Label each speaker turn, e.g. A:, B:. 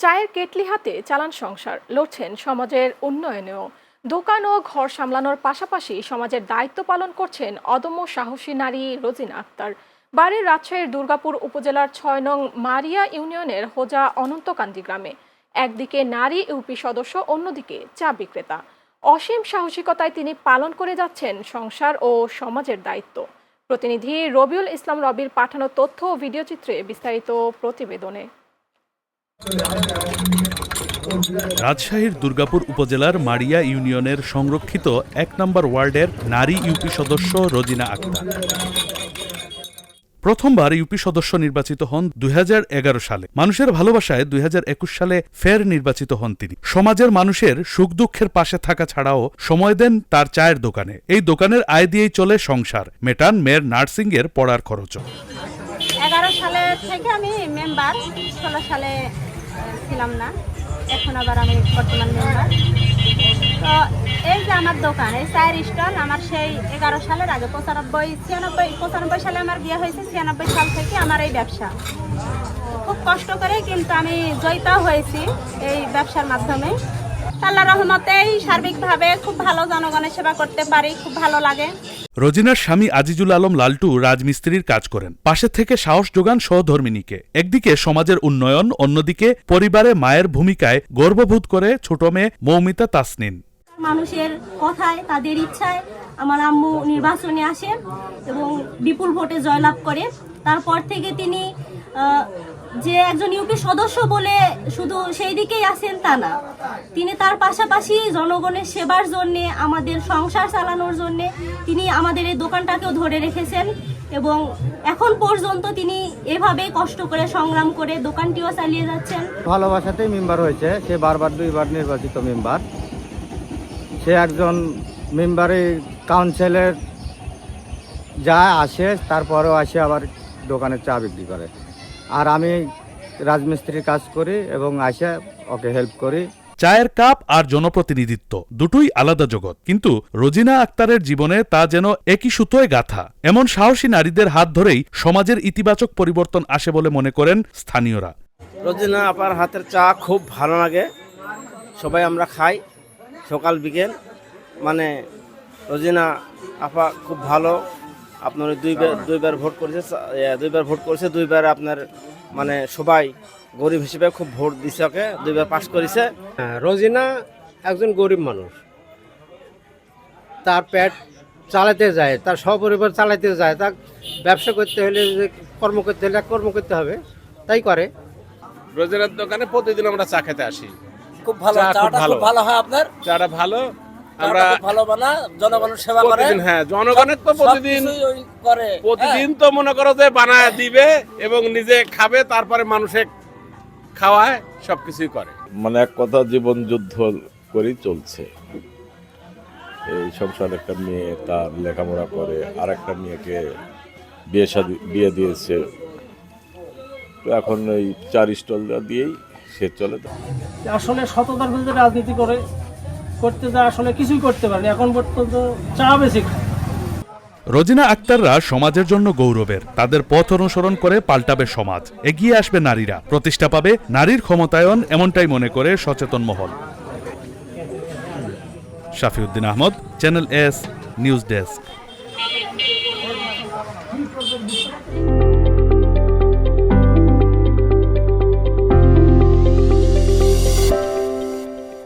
A: চায়ের কেটলি হাতে চালান সংসার, লড়ছেন সমাজের উন্নয়নেও। দোকান ও ঘর সামলানোর পাশাপাশি সমাজের দায়িত্ব পালন করছেন অদম্য সাহসী নারী রোজিনা আক্তার। বাড়ির রাজশাহীর দুর্গাপুর উপজেলার ৬ নং মারিয়া ইউনিয়নের হোজা অনন্তকান্দি গ্রামে। একদিকে নারী ইউপি সদস্য, অন্যদিকে চা বিক্রেতা। অসীম সাহসিকতায় তিনি পালন করে যাচ্ছেন সংসার ও সমাজের দায়িত্ব। প্রতিনিধি রবিউল ইসলাম রবির পাঠানো তথ্য ও ভিডিওচিত্রে বিস্তারিত প্রতিবেদনে।
B: রাজশাহীর দুর্গাপুর উপজেলার মারিয়া ইউনিয়নের সংরক্ষিত ১ নম্বর ওয়ার্ডের নারী ইউপি সদস্য রোজিনা আক্তার প্রথমবার ইউপি সদস্য নির্বাচিত হন ২০১১ সালে। মানুষের ভালোবাসায় ২০২১ সালে ফের নির্বাচিত হন তিনি। সমাজের মানুষের সুখ দুঃখের পাশে থাকা ছাড়াও সময় দেন তার চায়ের দোকানে। এই দোকানের আয় দিয়েই চলে সংসার, মেটান মেয়ের নার্সিং এর পড়ার খরচও।
C: 11 সালে থেকে আমি মেম্বার, 16 সালে ছিলাম না, এখন আবার আমি বর্তমান মেম্বার। তো এই যে আমার দোকান, এই চায়ের স্টল আমার সেই 11 সালের আগে 95 সালে আমার বিয়ে হয়েছে। 96 সাল থেকে আমার এই ব্যবসা। খুব কষ্ট করে কিন্তু আমি জয়িতা হয়েছি এই ব্যবসার মাধ্যমে। আল্লাহর রহমতেই সার্বিকভাবে খুব ভালো জনগণের সেবা করতে পারি, খুব ভালো লাগে।
B: রোজিনার স্বামী আজিজুল আলম লালটু রাজমিস্ত্রির কাজ করেন। পাশে থেকে সাহস যোগান সহধর্মিনীকে। একদিকে সমাজের উন্নয়ন, অন্যদিকে পরিবারে মায়ের ভূমিকায় গর্ববোধ করে ছোট মেয়ে মৌমিতা তাসনিন।
C: মানুষের কথায়, তাদের ইচ্ছায় আমার আম্মু নির্বাচনে আসে এবং বিপুল ভোটে জয়লাভ করে। তারপর থেকে তিনি যে একজন ইউপি সদস্য বলে শুধু সেই দিকেই আছেন তা না, তিনি তার পাশাপাশি জনগণের সেবার জন্য, আমাদের সংসার চালানোর জন্য তিনি আমাদের এই দোকানটাকেও ধরে রেখেছেন এবং এখন পর্যন্ত তিনি এভাবে কষ্ট করে সংগ্রাম করে দোকানটিও চালিয়ে যাচ্ছেন।
D: ভালোবাসাতেই মেম্বার হয়েছে, সে বারবার 2বার নির্বাচিত মেম্বার। সে একজন মেম্বারে কাউন্সিলের যা আসে তারপরেও আসে আবার দোকানে চা বিক্রি করে। আর আমি রাজমিস্ত্রির কাজ করি এবং আসে ওকে হেল্প করি।
B: চায়ের কাপ আর জনপ্রতিনিধিত্ব দুটোই আলাদা জগৎ, কিন্তু রোজিনা আক্তারের জীবনে তা যেন একই সুতোয় গাঁথা। এমন সাহসী নারীদের হাত ধরেই সমাজের ইতিবাচক পরিবর্তন আসে বলে মনে করেন স্থানীয়রা।
E: রোজিনা আপার হাতের চা খুব ভালো লাগে, সবাই আমরা খাই সকাল বিকেল। মানে রোজিনা আপা খুব ভালো। আপনার দুইবার ভোট করেছে, দুইবার আপনার মানে সবাই গরিব হিসেবে খুব ভোট দিছে, ওকে 2বার পাস করেছে।
F: রোজিনা একজন গরিব মানুষ, তার পেট চালাতে যায়, তার সপরিবার চালাতে যায়। তার ব্যবসা করতে হলে, কর্ম করতে হবে, তাই করে।
G: রোজিনার দোকানে প্রতিদিন আমরা চা খেতে আসি।
E: খুব ভালো, চাটা খুব ভালো হয় আপনার।
G: চাটা ভালো, আমরা
E: ভালো বানা, জনগণের সেবা করে।
G: হ্যাঁ, জনগণের তো প্রতিদিন
E: করে,
G: প্রতিদিন তো মনে করো যে বানায় দিবে এবং নিজে খাবে, তারপরে মানুষে খাওয়ায়, সবকিছুই করে।
H: মানে এক কথা জীবন যুদ্ধ করেই চলছে। এই সংসার, একটা মেয়ে তার লেখাপড়া করে, আর একটা মেয়েকে বিয়ে দিয়েছে। এখন এই 4 স্টল দিয়েই সে চলে।
I: আসলে সততার ভিতরে রাজনীতি করতে যা আসলে কিছুই করতে পারেনি এখন পর্যন্ত, চা বেশি।
B: রোজিনা আক্তাররা সমাজের জন্য গৌরবের। তাদের পথ অনুসরণ করে পাল্টাবে সমাজ, এগিয়ে আসবে নারীরা, প্রতিষ্ঠা পাবে নারীর ক্ষমতায়ন, এমনটাই মনে করে সচেতন মহল। Shafiuddin Ahmed, channel S news desk.